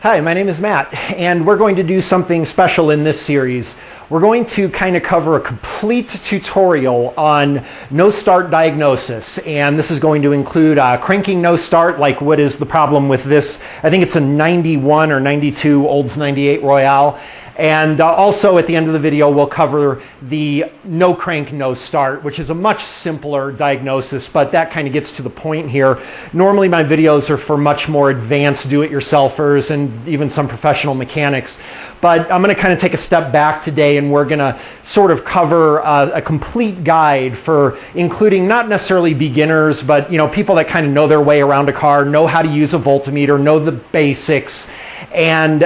Hi, my name is Matt, and we're going to do something special in this series. We're going to kind of cover a complete tutorial on no start diagnosis, and this is going to include cranking no start, like what is the problem with this. I think it's a 91 or 92 Olds 98 Royale. And also at the end of the video, we'll cover the no crank, no start, which is a much simpler diagnosis, but that kind of gets to the point here. Normally my videos are for much more advanced do-it-yourselfers and even some professional mechanics. But I'm going to kind of take a step back today, and we're going to sort of cover a complete guide for including not necessarily beginners, but people that kind of know their way around a car, know how to use a voltmeter, know the basics. And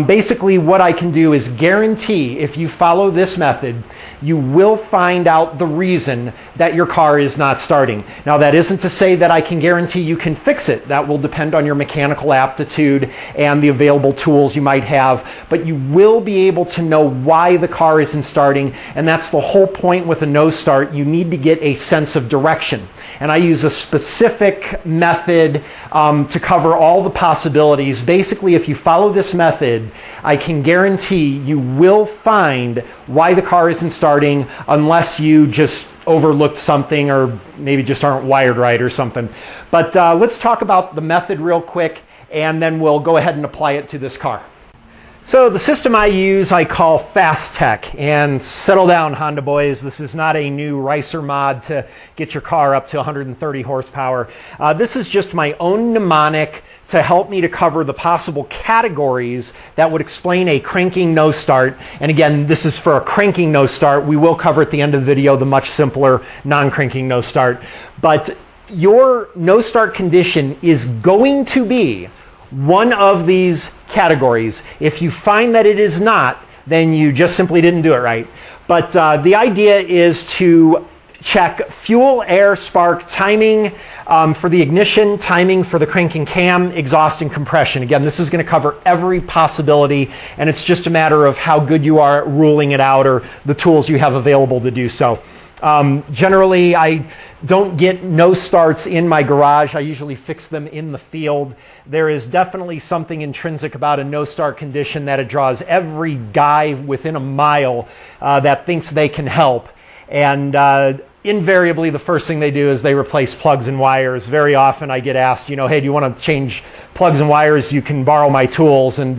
basically what I can do is guarantee if you follow this method, you will find out the reason that your car is not starting. Now that isn't to say that I can guarantee you can fix it. That will depend on your mechanical aptitude and the available tools you might have, but you will be able to know why the car isn't starting, and that's the whole point with a no start. You need to get a sense of direction. And I use a specific method to cover all the possibilities. Basically, if you follow this method, I can guarantee you will find why the car isn't starting, unless you just overlooked something or maybe just aren't wired right or something. But let's talk about the method real quick, and then we'll go ahead and apply it to this car. So the system I use I call FASTTEC, and settle down Honda boys, this is not a new ricer mod to get your car up to 130 horsepower. This is just my own mnemonic to help me to cover the possible categories that would explain a cranking no start. And again, this is for a cranking no start. We will cover at the end of the video the much simpler non-cranking no start. But your no start condition is going to be one of these categories. If you find that it is not, then you just simply didn't do it right. But the idea is to check fuel, air, spark, timing for the ignition, timing for the cranking cam, exhaust, and compression. Again, this is going to cover every possibility, and it's just a matter of how good you are at ruling it out or the tools you have available to do so. Generally, I don't get no starts in my garage. I usually fix them in the field. There is definitely something intrinsic about a no start condition that it draws every guy within a mile that thinks they can help. And invariably, the first thing they do is they replace plugs and wires. Very often I get asked, hey, do you want to change plugs and wires? You can borrow my tools. And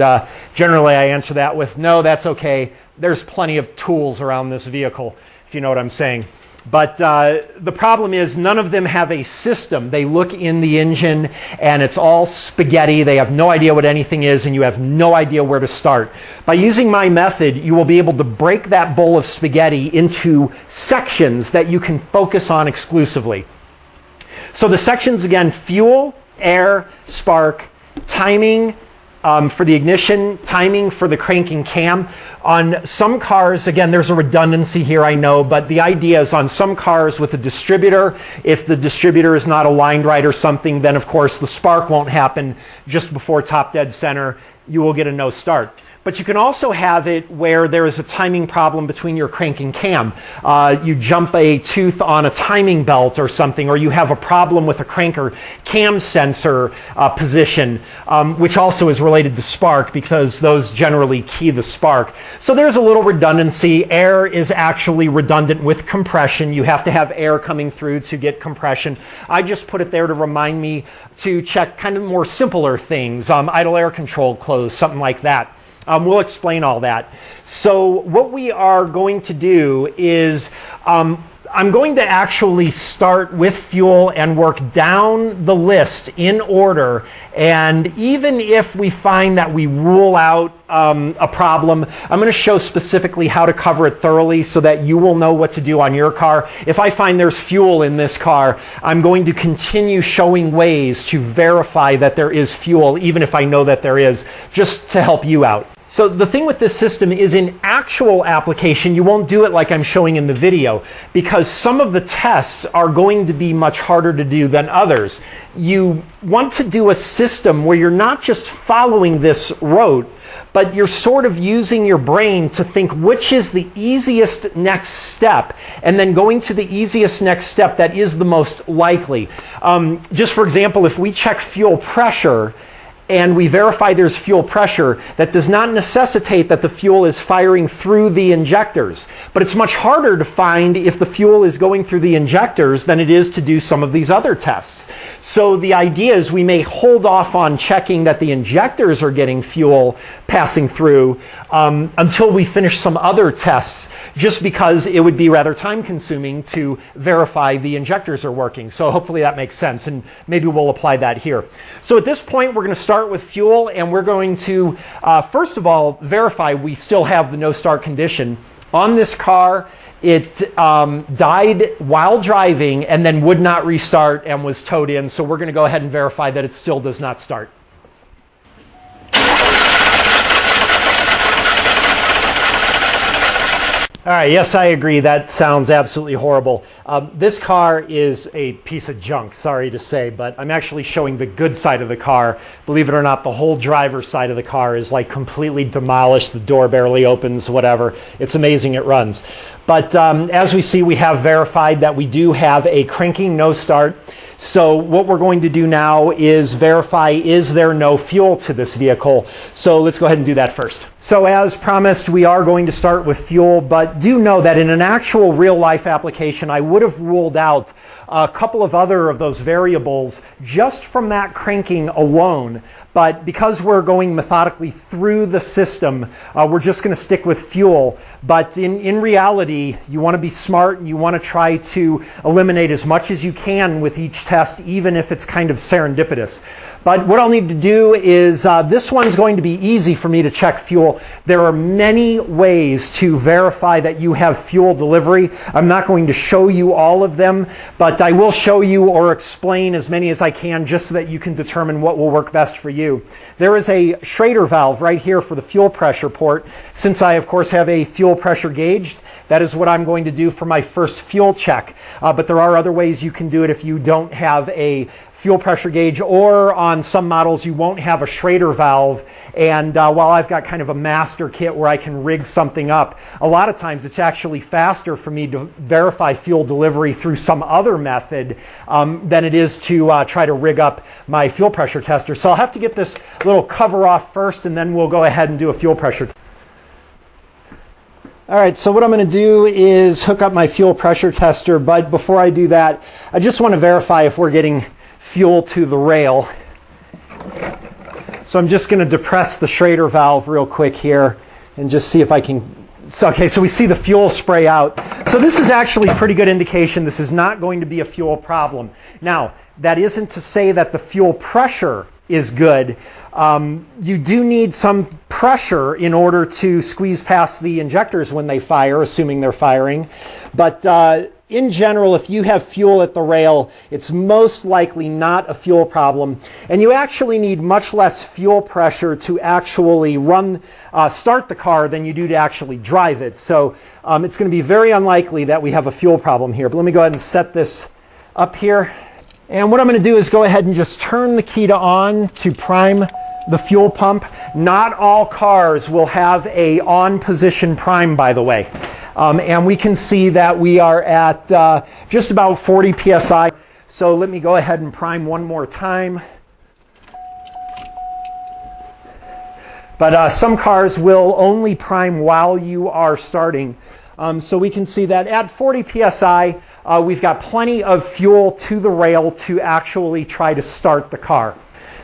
generally I answer that with, no, that's okay. There's plenty of tools around this vehicle, if you know what I'm saying. But the problem is none of them have a system. They look in the engine and it's all spaghetti. They have no idea what anything is, and you have no idea where to start. By using my method, you will be able to break that bowl of spaghetti into sections that you can focus on exclusively. So the sections, again, fuel, air, spark, timing for the ignition, timing for the cranking cam. On some cars, again, there's a redundancy here, I know, but the idea is on some cars with a distributor, if the distributor is not aligned right or something, then of course the spark won't happen just before top dead center. You will get a no start. But you can also have it where there is a timing problem between your crank and cam. You jump a tooth on a timing belt or something, or you have a problem with a crank or cam sensor position, which also is related to spark because those generally key the spark. So there's a little redundancy. Air is actually redundant with compression. You have to have air coming through to get compression. I just put it there to remind me to check kind of more simpler things, idle air control closed, something like that. We'll explain all that. So what we are going to do is I'm going to actually start with fuel and work down the list in order. And even if we find that we rule out a problem, I'm going to show specifically how to cover it thoroughly so that you will know what to do on your car. If I find there's fuel in this car, I'm going to continue showing ways to verify that there is fuel, even if I know that there is, just to help you out. So the thing with this system is in actual application, you won't do it like I'm showing in the video because some of the tests are going to be much harder to do than others. You want to do a system where you're not just following this rote, but you're sort of using your brain to think which is the easiest next step and then going to the easiest next step that is the most likely. Just for example, if we check fuel pressure, and we verify there's fuel pressure, that does not necessitate that the fuel is firing through the injectors. But it's much harder to find if the fuel is going through the injectors than it is to do some of these other tests. So the idea is we may hold off on checking that the injectors are getting fuel passing through until we finish some other tests, just because it would be rather time consuming to verify the injectors are working. So hopefully that makes sense, and maybe we'll apply that here. So at this point we're going to start with fuel, and we're going to first of all verify we still have the no start condition. On this car, it died while driving and then would not restart and was towed in. So we're going to go ahead and verify that it still does not start. All right, yes, I agree. That sounds absolutely horrible. This car is a piece of junk, sorry to say, but I'm actually showing the good side of the car. Believe it or not, the whole driver's side of the car is like completely demolished. The door barely opens, whatever. It's amazing it runs. But as we see, we have verified that we do have a cranking no start. So what we're going to do now is verify, is there no fuel to this vehicle? So let's go ahead and do that first. So as promised, we are going to start with fuel, but do know that in an actual real life application, I would have ruled out a couple of other of those variables just from that cranking alone. But because we're going methodically through the system, we're just going to stick with fuel. But in reality, you want to be smart and you want to try to eliminate as much as you can with each test, even if it's kind of serendipitous. But what I'll need to do is, this one's going to be easy for me to check fuel. There are many ways to verify that you have fuel delivery. I'm not going to show you all of them, but I will show you or explain as many as I can just so that you can determine what will work best for you. There is a Schrader valve right here for the fuel pressure port. Since I, of course, have a fuel pressure gauge, that is what I'm going to do for my first fuel check. But there are other ways you can do it if you don't have a fuel pressure gauge, or on some models you won't have a Schrader valve. And while I've got kind of a master kit where I can rig something up, a lot of times it's actually faster for me to verify fuel delivery through some other method than it is to try to rig up my fuel pressure tester. So I'll have to get this little cover off first, and then we'll go ahead and do a fuel pressure. All right, so what I'm going to do is hook up my fuel pressure tester, but before I do that, I just want to verify if we're getting fuel to the rail. So I'm just going to depress the Schrader valve real quick here and just see if I can. Okay, so we see the fuel spray out. So this is actually a pretty good indication this is not going to be a fuel problem. Now, that isn't to say that the fuel pressure is good. You do need some pressure in order to squeeze past the injectors when they fire, assuming they're firing. But in general, if you have fuel at the rail, it's most likely not a fuel problem. And you actually need much less fuel pressure to actually start the car than you do to actually drive it. So it's going to be very unlikely that we have a fuel problem here. But let me go ahead and set this up here. And what I'm going to do is go ahead and just turn the key to on to prime the fuel pump. Not all cars will have a on position prime, by the way. And we can see that we are at just about 40 psi. So let me go ahead and prime one more time. But some cars will only prime while you are starting. So we can see that at 40 psi, we've got plenty of fuel to the rail to actually try to start the car.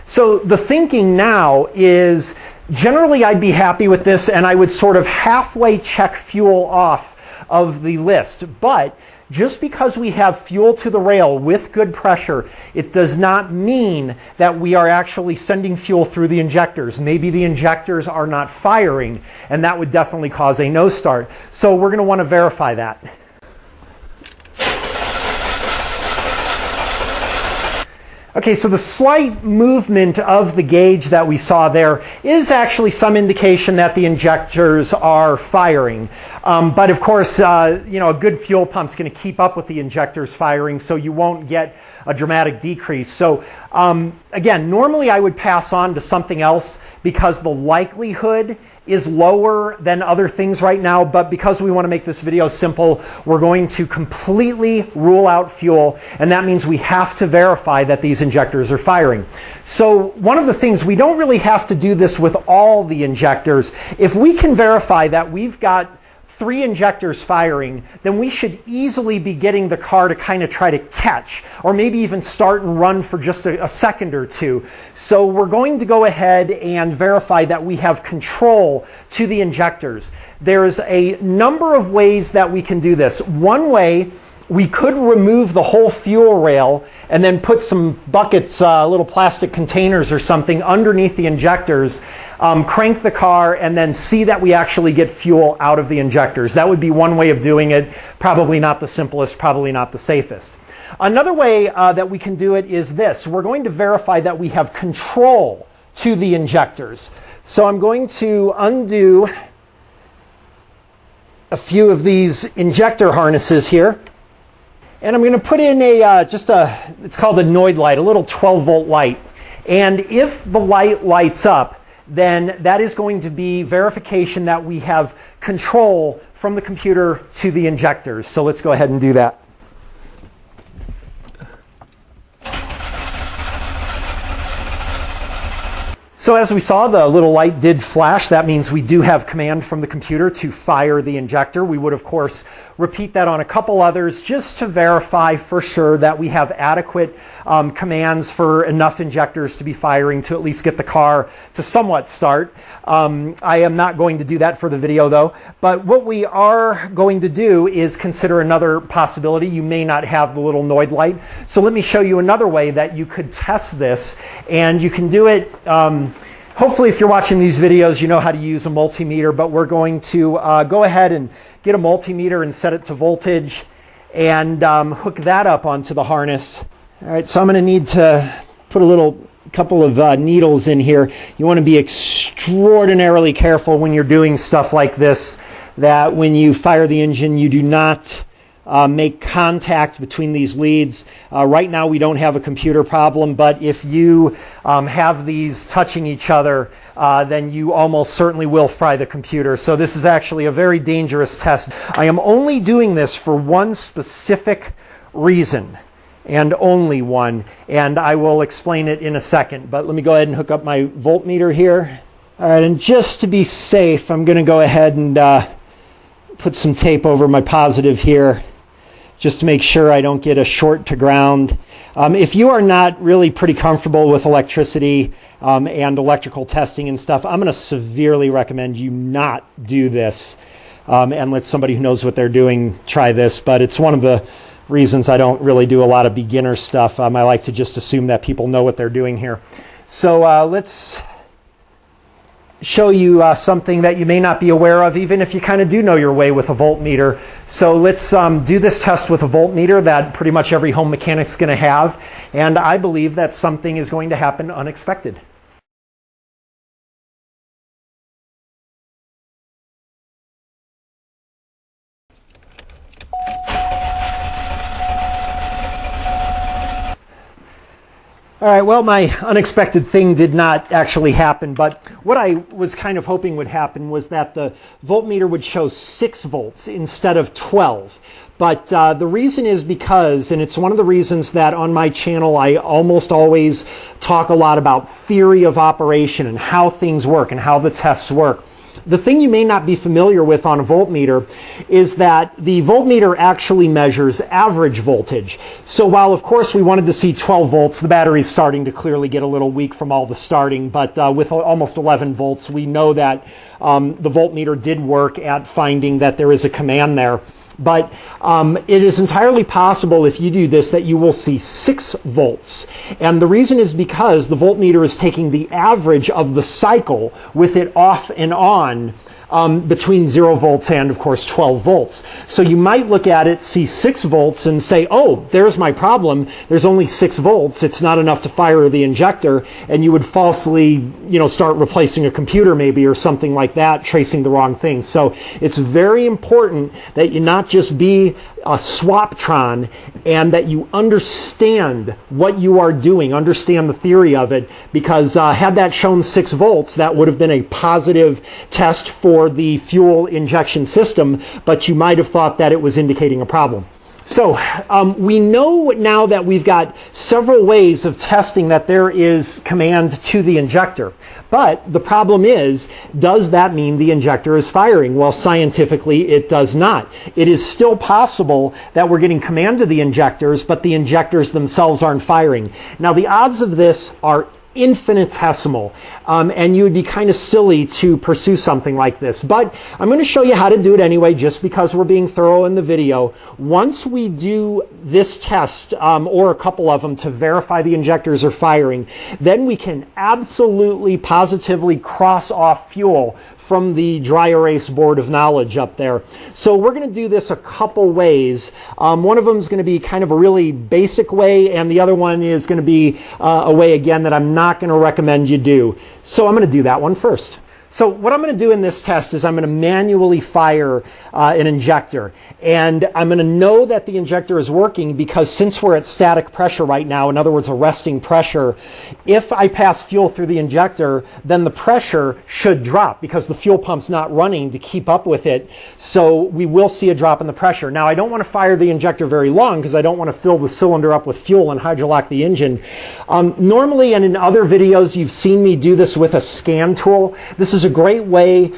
So the thinking now is, generally I'd be happy with this and I would sort of halfway check fuel off of the list. But just because we have fuel to the rail with good pressure, it does not mean that we are actually sending fuel through the injectors. Maybe the injectors are not firing, and that would definitely cause a no start. So we're going to want to verify that. Okay, so the slight movement of the gauge that we saw there is actually some indication that the injectors are firing. But of course, a good fuel pump is going to keep up with the injectors firing, so you won't get a dramatic decrease. So again, normally I would pass on to something else because the likelihood is lower than other things right now, but because we want to make this video simple, we're going to completely rule out fuel, and that means we have to verify that these injectors are firing. So one of the things, we don't really have to do this with all the injectors. If we can verify that we've got 3 injectors firing, then we should easily be getting the car to kind of try to catch, or maybe even start and run for just a second or two. So we're going to go ahead and verify that we have control to the injectors. There's a number of ways that we can do this. One way, we could remove the whole fuel rail and then put some buckets, little plastic containers or something underneath the injectors, crank the car, and then see that we actually get fuel out of the injectors. That would be one way of doing it. Probably not the simplest, probably not the safest. Another way that we can do it is this. We're going to verify that we have control to the injectors. So I'm going to undo a few of these injector harnesses here. And I'm going to put in it's called a Noid light, a little 12-volt light. And if the light lights up, then that is going to be verification that we have control from the computer to the injectors. So let's go ahead and do that. So as we saw, the little light did flash. That means we do have command from the computer to fire the injector. We would, of course, repeat that on a couple others just to verify for sure that we have adequate commands for enough injectors to be firing to at least get the car to somewhat start. I am not going to do that for the video, though. But what we are going to do is consider another possibility. You may not have the little Noid light. So let me show you another way that you could test this. And you can do it... hopefully, if you're watching these videos, you know how to use a multimeter, but we're going to go ahead and get a multimeter and set it to voltage and hook that up onto the harness. All right, so I'm going to need to put a couple of needles in here. You want to be extraordinarily careful when you're doing stuff like this, that when you fire the engine, you do not make contact between these leads. Right now we don't have a computer problem, but if you have these touching each other, then you almost certainly will fry the computer. So this is actually a very dangerous test. I am only doing this for one specific reason, and only one, and I will explain it in a second. But let me go ahead and hook up my voltmeter here. All right, and just to be safe, I'm going to go ahead and put some tape over my positive here, just to make sure I don't get a short to ground. If you are not really pretty comfortable with electricity and electrical testing and stuff, I'm going to severely recommend you not do this and let somebody who knows what they're doing try this. But it's one of the reasons I don't really do a lot of beginner stuff. I like to just assume that people know what they're doing here. So let's show you something that you may not be aware of, even if you kind of do know your way with a voltmeter. So let's do this test with a voltmeter that pretty much every home mechanic's going to have, and I believe that something is going to happen unexpected. All right, well, my unexpected thing did not actually happen, but what I was kind of hoping would happen was that the voltmeter would show 6 volts instead of 12. But the reason is because, and it's one of the reasons that on my channel I almost always talk a lot about theory of operation and how things work and how the tests work. The thing you may not be familiar with on a voltmeter is that the voltmeter actually measures average voltage. So while of course we wanted to see 12 volts, the battery's starting to clearly get a little weak from all the starting, but with almost 11 volts, we know that the voltmeter did work at finding that there is a command there. But it is entirely possible if you do this that you will see 6 volts. And the reason is because the voltmeter is taking the average of the cycle with it off and on between 0 volts and, of course, 12 volts. So you might look at it, see 6 volts, and say, oh, there's my problem. There's only 6 volts. It's not enough to fire the injector. And you would falsely, start replacing a computer maybe or something like that, tracing the wrong thing. So it's very important that you not just be a swaptron and that you understand what you are doing, understand the theory of it, because had that shown 6 volts, that would have been a positive test for the fuel injection system, but you might have thought that it was indicating a problem. So we know now that we've got several ways of testing that there is command to the injector. But the problem is, does that mean the injector is firing? Well, scientifically, it does not. It is still possible that we're getting command to the injectors, but the injectors themselves aren't firing. Now, the odds of this are infinitesimal, and you would be kind of silly to pursue something like this. But I'm going to show you how to do it anyway, just because we're being thorough in the video. Once we do this test, or a couple of them, to verify the injectors are firing, then we can absolutely, positively cross off fuel from the dry erase board of knowledge up there. So we're going to do this a couple ways. One of them is going to be kind of a really basic way, and the other one is going to be a way, again, that I'm not going to recommend you do. So I'm going to do that one first. So what I'm going to do in this test is I'm going to manually fire an injector. And I'm going to know that the injector is working because since we're at static pressure right now, in other words, a resting pressure, if I pass fuel through the injector, then the pressure should drop because the fuel pump's not running to keep up with it. So we will see a drop in the pressure. Now, I don't want to fire the injector very long because I don't want to fill the cylinder up with fuel and hydrolock the engine. Normally, and in other videos, you've seen me do this with a scan tool. This is a great way.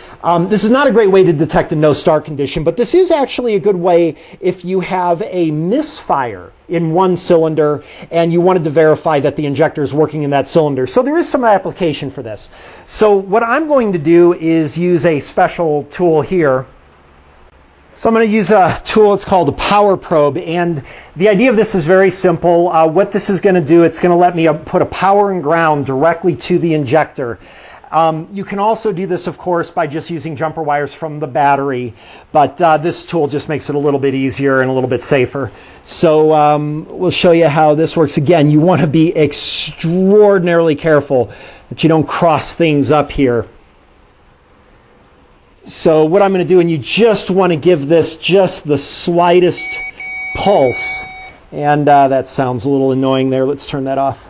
This is not a great way to detect a no-start condition, but this is actually a good way if you have a misfire in one cylinder and you wanted to verify that the injector is working in that cylinder. So there is some application for this. So what I'm going to do is use a special tool here. So I'm going to use a tool, it's called a power probe, and the idea of this is very simple. What this is going to do, it's going to let me put a power and ground directly to the injector. You can also do this, of course, by just using jumper wires from the battery, but this tool just makes it a little bit easier and a little bit safer. So we'll show you how this works. Again, you want to be extraordinarily careful that you don't cross things up here. So what I'm going to do, and you just want to give this just the slightest pulse, and that sounds a little annoying there. Let's turn that off.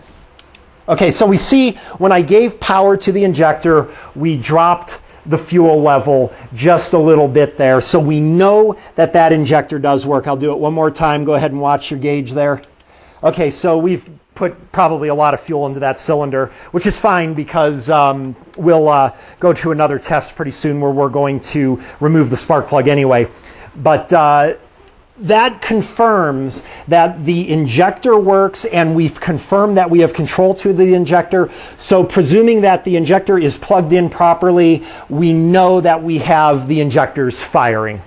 Okay, so we see when I gave power to the injector, we dropped the fuel level just a little bit there. So we know that that injector does work. I'll do it one more time. Go ahead and watch your gauge there. Okay, so we've put probably a lot of fuel into that cylinder, which is fine because we'll go to another test pretty soon where we're going to remove the spark plug anyway. But that confirms that the injector works, and we've confirmed that we have control to the injector. So presuming that the injector is plugged in properly, we know that we have the injectors firing.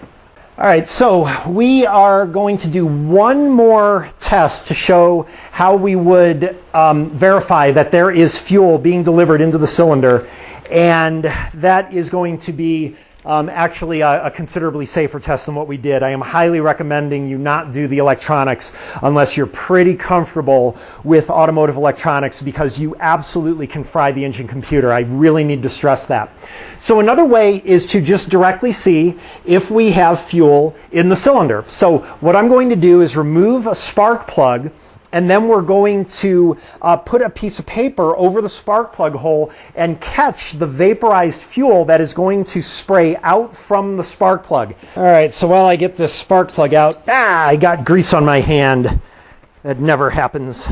All right, so we are going to do one more test to show how we would verify that there is fuel being delivered into the cylinder, and that is going to be actually a considerably safer test than what we did. I am highly recommending you not do the electronics unless you're pretty comfortable with automotive electronics, because you absolutely can fry the engine computer. I really need to stress that. So another way is to just directly see if we have fuel in the cylinder. So what I'm going to do is remove a spark plug, and then we're going to put a piece of paper over the spark plug hole and catch the vaporized fuel that is going to spray out from the spark plug. All right, so while I get this spark plug out, I got grease on my hand. That never happens.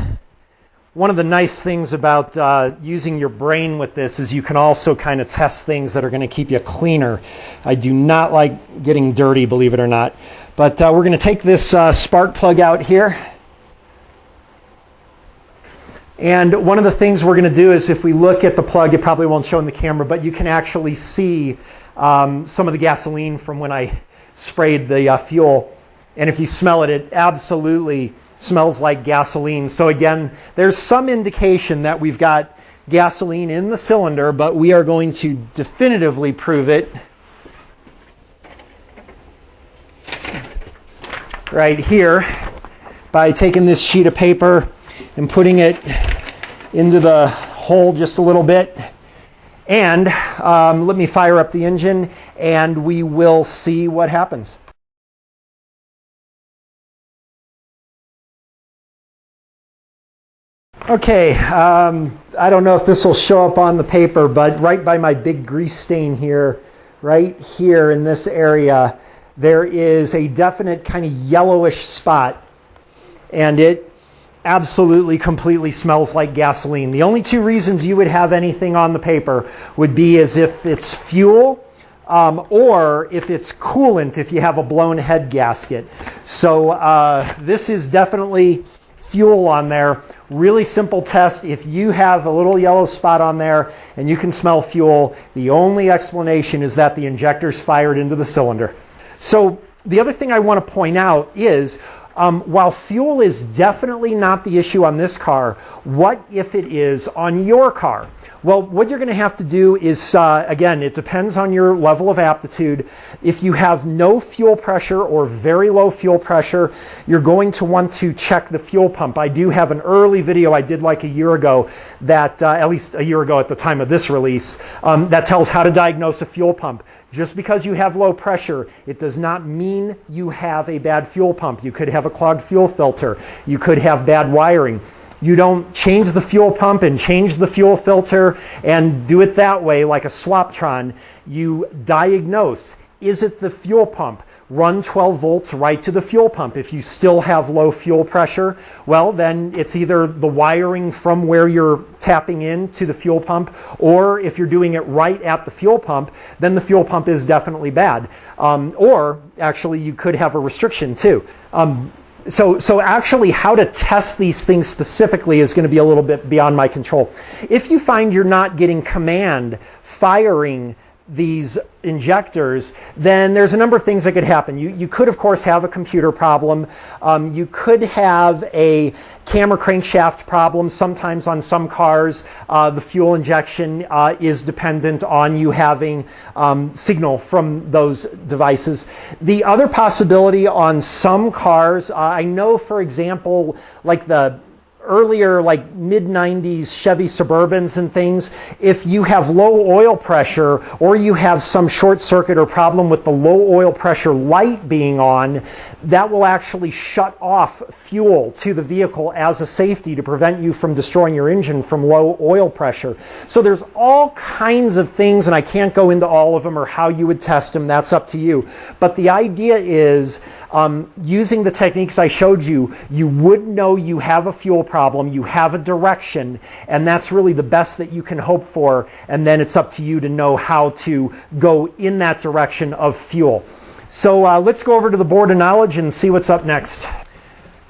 One of the nice things about using your brain with this is you can also kind of test things that are going to keep you cleaner. I do not like getting dirty, believe it or not. But we're going to take this spark plug out here. And one of the things we're going to do is, if we look at the plug, it probably won't show in the camera, but you can actually see some of the gasoline from when I sprayed the fuel. And if you smell it, it absolutely smells like gasoline. So again, there's some indication that we've got gasoline in the cylinder, but we are going to definitively prove it right here by taking this sheet of paper and putting it into the hole just a little bit. And let me fire up the engine and we will see what happens. Okay, I don't know if this will show up on the paper, but right by my big grease stain here, right here in this area, there is a definite kind of yellowish spot, and it absolutely completely smells like gasoline. The only two reasons you would have anything on the paper would be as if it's fuel or if it's coolant, if you have a blown head gasket. So this is definitely fuel on there. Really simple test. If you have a little yellow spot on there and you can smell fuel, the only explanation is that the injector's fired into the cylinder. So the other thing I want to point out is while fuel is definitely not the issue on this car, what if it is on your car? Well, what you're going to have to do is, again, it depends on your level of aptitude. If you have no fuel pressure or very low fuel pressure, you're going to want to check the fuel pump. I do have an early video I did like a year ago that, at least a year ago at the time of this release, that tells how to diagnose a fuel pump. Just because you have low pressure, it does not mean you have a bad fuel pump. You could have a clogged fuel filter. You could have bad wiring. You don't change the fuel pump and change the fuel filter and do it that way like a Swaptron. You diagnose, is it the fuel pump? Run 12 volts right to the fuel pump. If you still have low fuel pressure, well, then it's either the wiring from where you're tapping in to the fuel pump, or if you're doing it right at the fuel pump, then the fuel pump is definitely bad. Or actually, you could have a restriction too. So actually how to test these things specifically is going to be a little bit beyond my control. If you find you're not getting command firing these injectors, then there's a number of things that could happen. You could, of course, have a computer problem. You could have a camera crankshaft problem. Sometimes on some cars, the fuel injection is dependent on you having signal from those devices. The other possibility on some cars, I know, for example, like the earlier, like mid-90s Chevy Suburbans and things, if you have low oil pressure or you have some short circuit or problem with the low oil pressure light being on, that will actually shut off fuel to the vehicle as a safety to prevent you from destroying your engine from low oil pressure. So there's all kinds of things, and I can't go into all of them or how you would test them. That's up to you. But the idea is, using the techniques I showed you, you would know you have a fuel problem, you have a direction, and that's really the best that you can hope for, and then it's up to you to know how to go in that direction of fuel. So let's go over to the board of knowledge and see what's up next.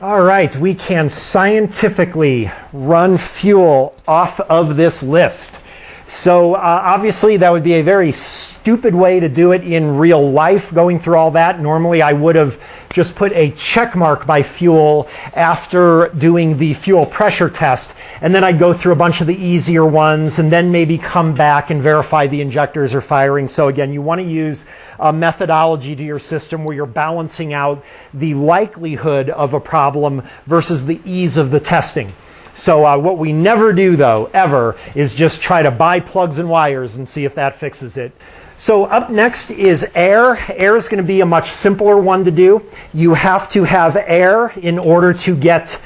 All right, we can scientifically run fuel off of this list. So obviously that would be a very stupid way to do it in real life, going through all that. Normally I would have just put a check mark by fuel after doing the fuel pressure test, and then I'd go through a bunch of the easier ones and then maybe come back and verify the injectors are firing. So again, you want to use a methodology to your system where you're balancing out the likelihood of a problem versus the ease of the testing. So what we never do, though, ever, is just try to buy plugs and wires and see if that fixes it. So up next is air. Air is going to be a much simpler one to do. You have to have air in order to get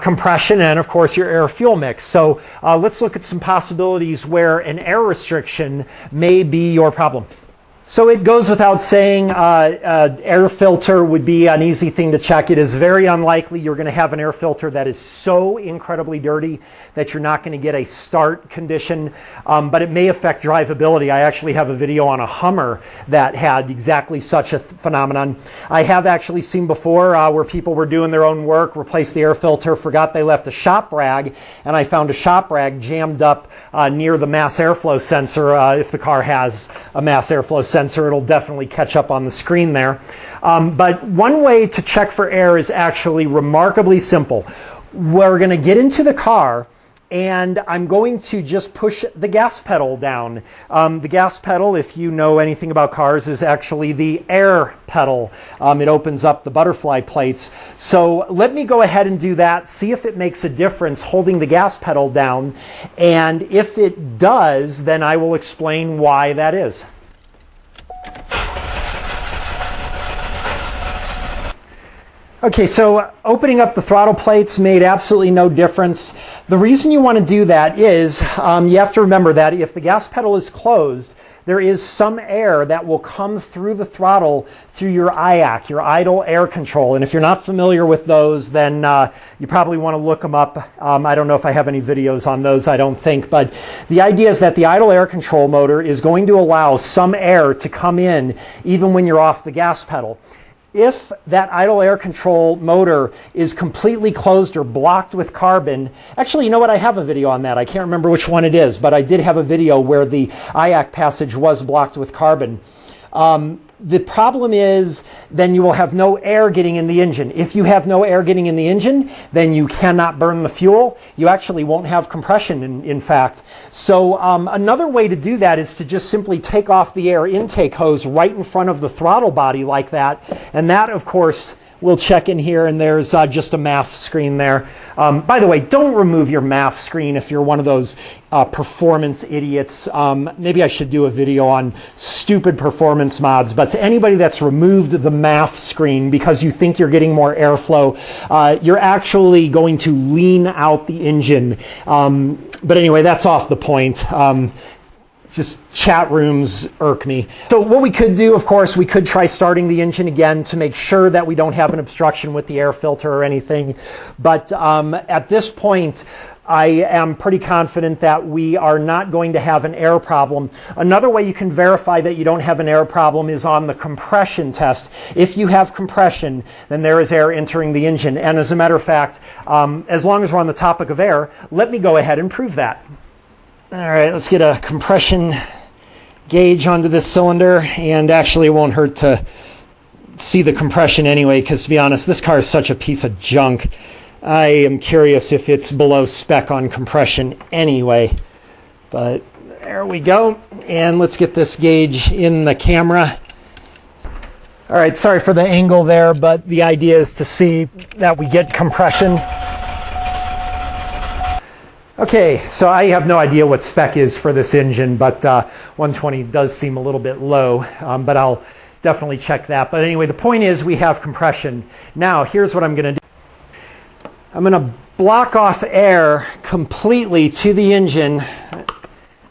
compression and, of course, your air-fuel mix. So let's look at some possibilities where an air restriction may be your problem. So it goes without saying, air filter would be an easy thing to check. It is very unlikely you're going to have an air filter that is so incredibly dirty that you're not going to get a start condition, but it may affect drivability. I actually have a video on a Hummer that had exactly such a phenomenon. I have actually seen before where people were doing their own work, replaced the air filter, forgot they left a shop rag, and I found a shop rag jammed up near the mass airflow sensor. If the car has a mass airflow sensor, it'll definitely catch up on the screen there. But one way to check for air is actually remarkably simple. We're going to get into the car and I'm going to just push the gas pedal down. The gas pedal, if you know anything about cars, is actually the air pedal. It opens up the butterfly plates. So let me go ahead and do that, see if it makes a difference holding the gas pedal down, and if it does, then I will explain why that is. Okay, so opening up the throttle plates made absolutely no difference. The reason you want to do that is you have to remember that if the gas pedal is closed, there is some air that will come through the throttle through your IAC, your idle air control. And if you're not familiar with those, then you probably want to look them up. I don't know if I have any videos on those, I don't think. But the idea is that the idle air control motor is going to allow some air to come in even when you're off the gas pedal. If that idle air control motor is completely closed or blocked with carbon, actually, you know what? I have a video on that. I can't remember which one it is, but I did have a video where the IAC passage was blocked with carbon. The problem is then you will have no air getting in the engine. If you have no air getting in the engine, then you cannot burn the fuel. You actually won't have compression, in fact. So another way to do that is to just simply take off the air intake hose right in front of the throttle body like that. And that, of course, we'll check in here, and there's just a MAF screen there. By the way, don't remove your MAF screen if you're one of those performance idiots. Maybe I should do a video on stupid performance mods, but to anybody that's removed the MAF screen because you think you're getting more airflow, you're actually going to lean out the engine. But anyway, that's off the point. Just chat rooms irk me. So what we could do, of course, we could try starting the engine again to make sure that we don't have an obstruction with the air filter or anything. But at this point, I am pretty confident that we are not going to have an air problem. Another way you can verify that you don't have an air problem is on the compression test. If you have compression, then there is air entering the engine. And as a matter of fact, as long as we're on the topic of air, let me go ahead and prove that. All right, let's get a compression gauge onto this cylinder, and actually it won't hurt to see the compression anyway, because to be honest, this car is such a piece of junk. I am curious if it's below spec on compression anyway. But there we go, and let's get this gauge in the camera. All right, sorry for the angle there, but the idea is to see that we get compression. Okay, so I have no idea what spec is for this engine, but 120 does seem a little bit low, but I'll definitely check that. But anyway, the point is we have compression. Now, here's what I'm going to do. I'm going to block off air completely to the engine.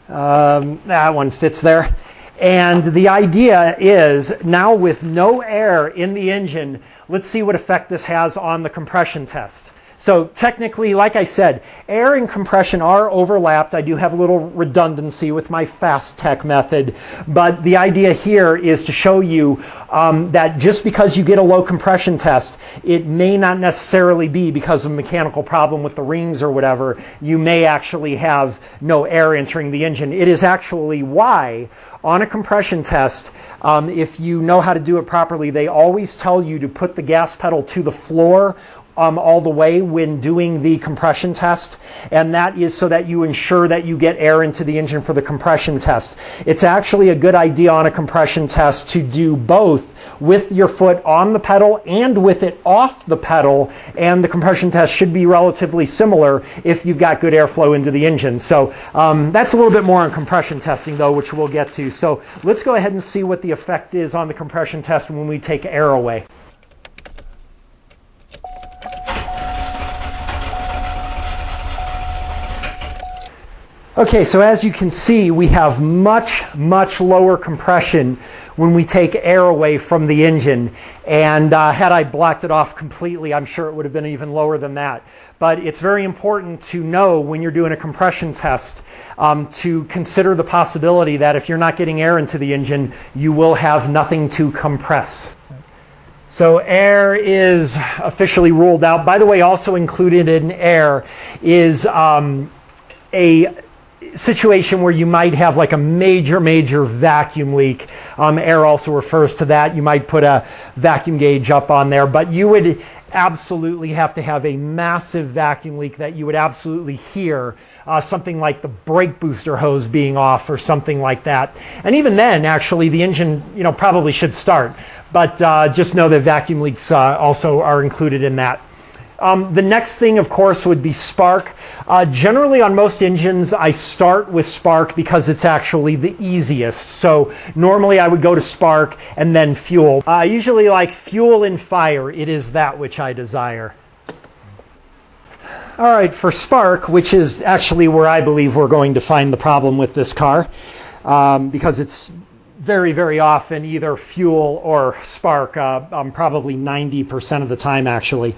That one fits there. And the idea is now with no air in the engine, let's see what effect this has on the compression test. So technically, like I said, air and compression are overlapped. I do have a little redundancy with my FASTTEC method, but the idea here is to show you that just because you get a low compression test, it may not necessarily be because of a mechanical problem with the rings or whatever. You may actually have no air entering the engine. It is actually why on a compression test, if you know how to do it properly, they always tell you to put the gas pedal to the floor all the way when doing the compression test, and that is so that you ensure that you get air into the engine for the compression test. It's actually a good idea on a compression test to do both with your foot on the pedal and with it off the pedal, and the compression test should be relatively similar if you've got good airflow into the engine. So that's a little bit more on compression testing though, which we'll get to. So let's go ahead and see what the effect is on the compression test when we take air away. Okay, so as you can see, we have much, much lower compression when we take air away from the engine. And had I blocked it off completely, I'm sure it would have been even lower than that. But it's very important to know when you're doing a compression test to consider the possibility that if you're not getting air into the engine, you will have nothing to compress. So air is officially ruled out. By the way, also included in air is a situation where you might have like a major vacuum leak. Air also refers to that. You might put a vacuum gauge up on there, but you would absolutely have to have a massive vacuum leak that you would absolutely hear, something like the brake booster hose being off or something like that. And even then, actually, the engine, probably should start. But just know that vacuum leaks also are included in that. The next thing, of course, would be spark. Generally on most engines, I start with spark because it's actually the easiest. So normally I would go to spark and then fuel. I usually like fuel and fire. It is that which I desire. All right, for spark, which is actually where I believe we're going to find the problem with this car, because it's very, very often either fuel or spark, probably 90% of the time actually.